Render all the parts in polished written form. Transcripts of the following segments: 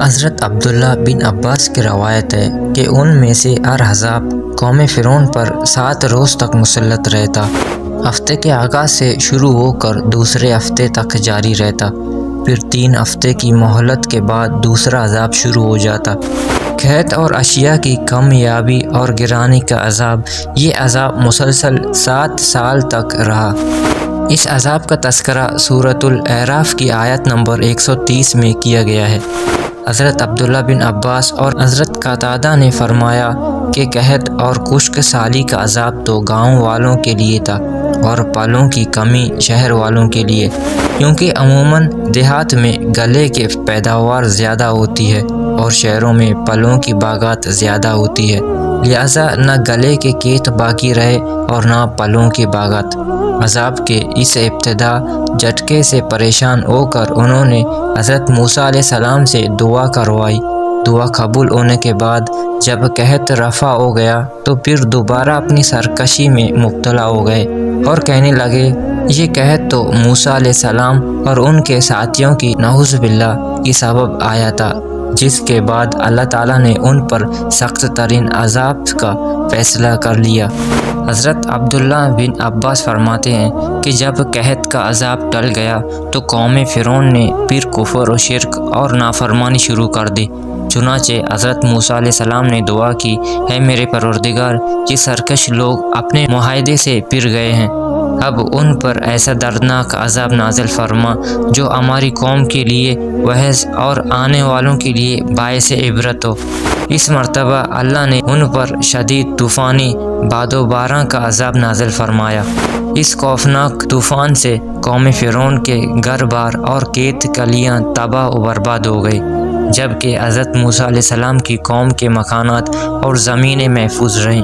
حضرت عبداللہ بن عباس کی روایت ہے کہ ان میں سے ہر عذاب قوم فرعون پر 7 روز تک مسلط رہتا۔ ہفتے کے آغاز سے شروع ہو کر دوسرے ہفتے تک جاری رہتا، پھر 3 ہفتے کی مہلت کے بعد دوسرا عذاب شروع ہو جاتا۔ قحط اور اشیاء کی کمیابی اور گرانی کا عذاب، یہ عذاب مسلسل 7 سال تک رہا۔ اس عذاب کا تذکرہ سورۃ الاعراف کی آیت نمبر 130 میں کیا گیا ہے۔ حضرت عبداللہ بن عباس اور حضرت قتادہ نے فرمایا کہ قحط اور خشک سالی کا عذاب تو گاؤں والوں کے لیے تھا اور پھلوں کی کمی شہر والوں کے لیے، کیونکہ عموماً دیہات میں گلے کی پیداوار زیادہ ہوتی ہے اور شہروں میں پھلوں کی باغات زیادہ ہوتی ہے، لہٰذا نہ گلے کے کھیت باقی رہے اور نہ پھلوں کی باغات۔ عذاب کے اس ابتدا جھٹکے سے پریشان ہو کر انہوں نے حضرت موسیٰ علیہ السلام سے دعا کروائی۔ دعا قبول ہونے کے بعد جب قحط رفع ہو گیا تو پھر دوبارہ اپنی سرکشی میں مبتلا ہو گئے اور کہنے لگے یہ قحط تو موسیٰ علیہ السلام اور ان کے ساتھیوں کی نعوذ باللہ کی سبب آیا تھا، جس کے بعد اللہ تعالیٰ نے ان پر سخت ترین عذاب کا فیصلہ کر لیا۔ حضرت عبداللہ بن عباس فرماتے ہیں کہ جب قحط کا عذاب ٹل گیا تو قوم فرعون نے پھر کفر و شرک اور نافرمانی شروع کر دی۔ چنانچہ حضرت موسیٰ علیہ السلام نے دعا کی، اے میرے پروردگار، یہ سرکش لوگ اپنے معاہدے سے پھر گئے ہیں، اب ان پر ایسا دردناک عذاب نازل فرما جو ہماری قوم کے لیے وعظ اور آنے والوں کے لیے باعث عبرت ہو۔ اس مرتبہ اللہ نے ان پر شدید طوفانی باد و باران کا عذاب نازل فرمایا۔ اس خوفناک طوفان سے قوم فرعون کے گھر بار اور کھیت کلیاں تباہ و برباد ہو گئی، جبکہ حضرت موسیٰ علیہ السلام کی قوم کے مکانات اور زمینیں محفوظ رہیں۔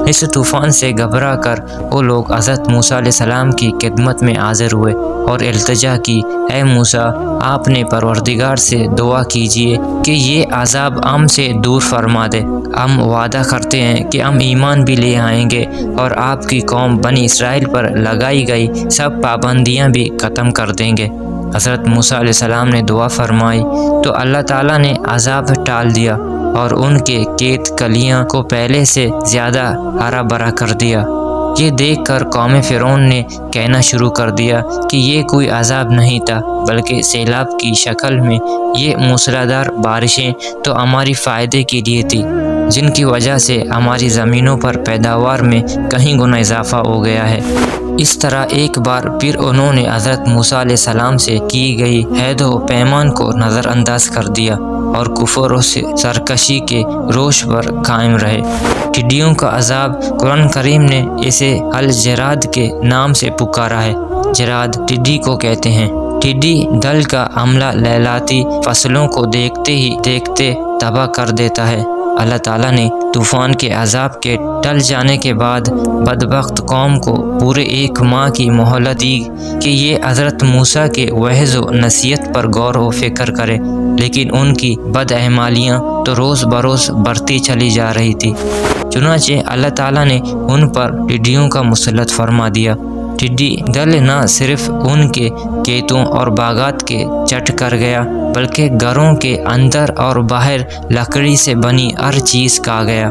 اس طوفان سے گھبرا کر وہ لوگ حضرت موسیٰ علیہ السلام کی خدمت میں حاضر ہوئے اور التجا کی، اے موسیٰ، آپ نے پروردگار سے دعا کیجیے کہ یہ عذاب ہم سے دور فرما دے۔ ہم وعدہ کرتے ہیں کہ ہم ایمان بھی لے آئیں گے اور آپ کی قوم بنی اسرائیل پر لگائی گئی سب پابندیاں بھی ختم کر دیں گے۔ حضرت موسیٰ علیہ السلام نے دعا فرمائی تو اللہ تعالیٰ نے عذاب ٹال دیا اور ان کے کھیت کلیاں کو پہلے سے زیادہ ہرا بھرا کر دیا۔ یہ دیکھ کر قوم فرعون نے کہنا شروع کر دیا کہ یہ کوئی عذاب نہیں تھا بلکہ سیلاب کی شکل میں یہ موسلادھار بارشیں تو ہماری فائدے کے لیے تھی، جن کی وجہ سے ہماری زمینوں پر پیداوار میں کہیں گنا اضافہ ہو گیا ہے۔ اس طرح ایک بار پھر انہوں نے حضرت موسیٰ علیہ السلام سے کی گئی عہد و پیمان کو نظر انداز کر دیا اور کفر و سرکشی کے روش پر قائم رہے۔ ٹڈیوں کا عذاب، قرآن کریم نے اسے الجراد کے نام سے پکارا ہے۔ جراد ٹڈی کو کہتے ہیں۔ ٹڈی دل کا حملہ لہلاتی فصلوں کو دیکھتے ہی دیکھتے تباہ کر دیتا ہے۔ اللہ تعالیٰ نے طوفان کے عذاب کے ٹل جانے کے بعد بدبخت قوم کو پورے 1 ماہ کی مہلت دی کہ یہ حضرت موسیٰ کے وعظ و نصیحت پر غور و فکر کرے، لیکن ان کی بدعمالیاں تو روز بروز بڑھتی چلی جا رہی تھی۔ چنانچہ اللہ تعالیٰ نے ان پر ٹڈیوں کا مسلط فرما دیا۔ ٹڈی دل نہ صرف ان کے کھیتوں اور باغات کے چٹ کر گیا بلکہ گھروں کے اندر اور باہر لکڑی سے بنی ہر چیز کھا گیا۔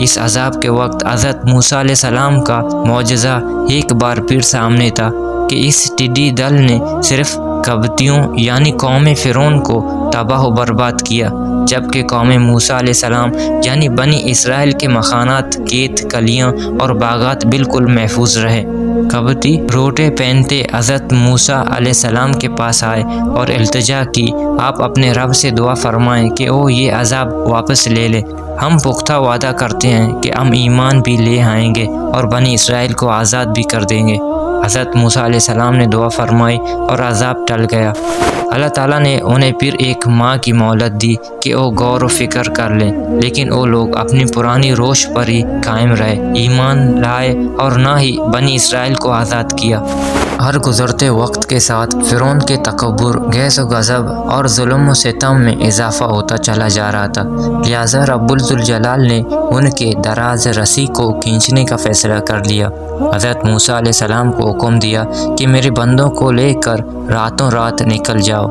اس عذاب کے وقت حضرت موسیٰ علیہ السلام کا معجزہ ایک بار پھر سامنے تھا کہ اس ٹڈی دل نے صرف قبطیوں یعنی قوم فرعون کو تباہ و برباد کیا، جبکہ قوم موسیٰ علیہ السلام یعنی بنی اسرائیل کے مکانات، کھیت کلیاں اور باغات بالکل محفوظ رہے۔ قبطی روٹے پہنتے حضرت موسیٰ علیہ السلام کے پاس آئے اور التجا کی، آپ اپنے رب سے دعا فرمائیں کہ وہ یہ عذاب واپس لے لے۔ ہم پختہ وعدہ کرتے ہیں کہ ہم ایمان بھی لے آئیں گے اور بنی اسرائیل کو آزاد بھی کر دیں گے۔ حضرت موسیٰ علیہ السلام نے دعا فرمائی اور عذاب ٹل گیا۔ اللہ تعالیٰ نے انہیں پھر 1 ماہ کی مہلت دی کہ وہ غور و فکر کر لیں، لیکن وہ لوگ اپنی پرانی روش پر ہی قائم رہے، ایمان لائے اور نہ ہی بنی اسرائیل کو آزاد کیا۔ ہر گزرتے وقت کے ساتھ فرعون کے تکبر، غیظ و غضب اور ظلم و ستم میں اضافہ ہوتا چلا جا رہا تھا، لہٰذا رب الجلال نے ان کے دراز رسی کو کھینچنے کا فیصلہ کر لیا۔ حضرت موسیٰ علیہ السلام کو حکم دیا کہ میرے بندوں کو لے کر راتوں رات نکل جاؤ۔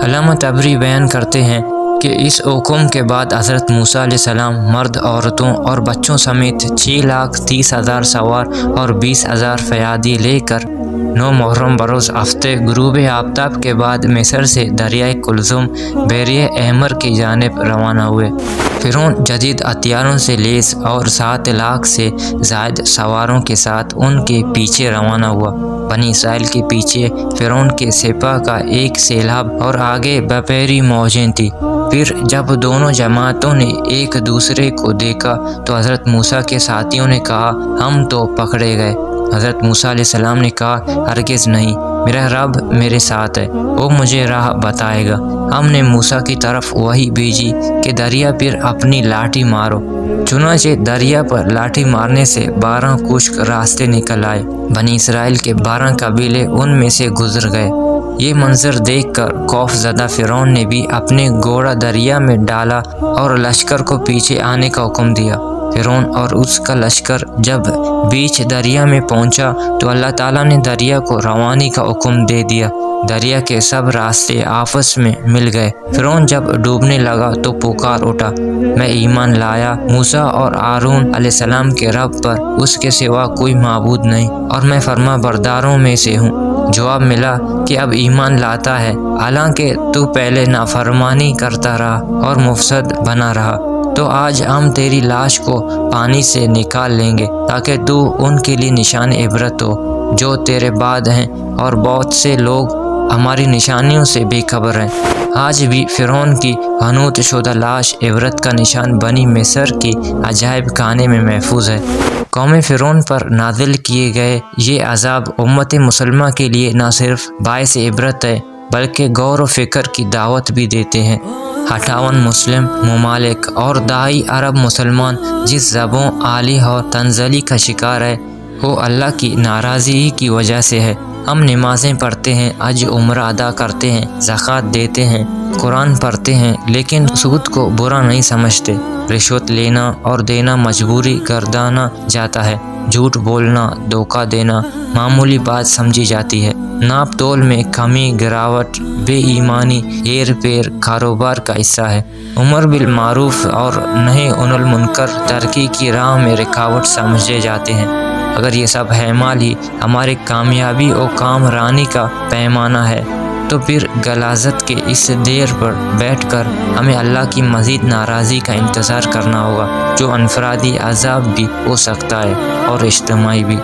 علامہ طبری بیان کرتے ہیں کہ اس حکم کے بعد حضرت موسیٰ علیہ السلام مرد، عورتوں اور بچوں سمیت 6,30,000 سوار اور 20,000 فیادی لے کر 9 محرم بروز ہفتے غروب آفتاب کے بعد مصر سے دریائے کلثوم بحیرہ احمر کی جانب روانہ ہوئے۔ فرعون جدید ہتھیاروں سے لیس اور 7 لاکھ سے زائد سواروں کے ساتھ ان کے پیچھے روانہ ہوا۔ بنی اسرائیل کے پیچھے فرعون کے سپاہ کا ایک سیلاب اور آگے بپیری موجیں تھیں۔ پھر جب دونوں جماعتوں نے ایک دوسرے کو دیکھا تو حضرت موسیٰ کے ساتھیوں نے کہا ہم تو پکڑے گئے۔ حضرت موسیٰ علیہ السلام نے کہا ہرگز نہیں، میرا رب میرے ساتھ ہے، وہ مجھے راہ بتائے گا۔ ہم نے موسیٰ کی طرف وحی بھیجی کہ دریا پر اپنی لاٹھی مارو۔ چنانچہ دریا پر لاٹھی مارنے سے 12 خشک راستے نکل آئے۔ بنی اسرائیل کے 12 قبیلے ان میں سے گزر گئے۔ یہ منظر دیکھ کر خوف زدہ فرعون نے بھی اپنے گھوڑا دریا میں ڈالا اور لشکر کو پیچھے آنے کا حکم دیا۔ فرعون اور اس کا لشکر جب بیچ دریا میں پہنچا تو اللہ تعالیٰ نے دریا کو روانی کا حکم دے دیا۔ دریا کے سب راستے آپس میں مل گئے۔ فرعون جب ڈوبنے لگا تو پکار اٹھا، میں ایمان لایا موسیٰ اور ہارون علیہ السلام کے رب پر، اس کے سوا کوئی معبود نہیں، اور میں فرما برداروں میں سے ہوں۔ جواب ملا کہ اب ایمان لاتا ہے، حالانکہ تو پہلے نافرمانی کرتا رہا اور مفسد بنا رہا۔ تو آج ہم تیری لاش کو پانی سے نکال لیں گے تاکہ تو ان کے لیے نشان عبرت ہو جو تیرے بعد ہیں، اور بہت سے لوگ ہماری نشانیوں سے بے خبر ہیں۔ آج بھی فرعون کی حنوط شدہ لاش عبرت کا نشان بنی مصر کی عجائب خانے میں محفوظ ہے۔ قوم فرعون پر نازل کیے گئے یہ عذاب امت مسلمہ کے لیے نہ صرف باعث عبرت ہے بلکہ غور و فکر کی دعوت بھی دیتے ہیں۔ 58 مسلم ممالک اور دہائی عرب مسلمان جس ذبحوں، آلیہ اور تنزلی کا شکار ہے وہ اللہ کی ناراضی کی وجہ سے ہے۔ ہم نمازیں پڑھتے ہیں، حج عمرہ ادا کرتے ہیں، زکوٰۃ دیتے ہیں، قرآن پڑھتے ہیں، لیکن سود کو برا نہیں سمجھتے۔ رشوت لینا اور دینا مجبوری گردانا جاتا ہے۔ جھوٹ بولنا، دھوکہ دینا معمولی بات سمجھی جاتی ہے۔ ناپ تول میں کمی، گراوٹ، بے ایمانی، ہیر پھیر کاروبار کا حصہ ہے۔ امر بالمعروف اور نہی عن المنکر ترقی کی راہ میں رکاوٹ سمجھے جاتے ہیں۔ اگر یہ سب اعمال ہی ہماری کامیابی اور کامرانی کا پیمانہ ہے تو پھر غلاظت کے اس دیر پر بیٹھ کر ہمیں اللہ کی مزید ناراضی کا انتظار کرنا ہوگا، جو انفرادی عذاب بھی ہو سکتا ہے اور اجتماعی بھی۔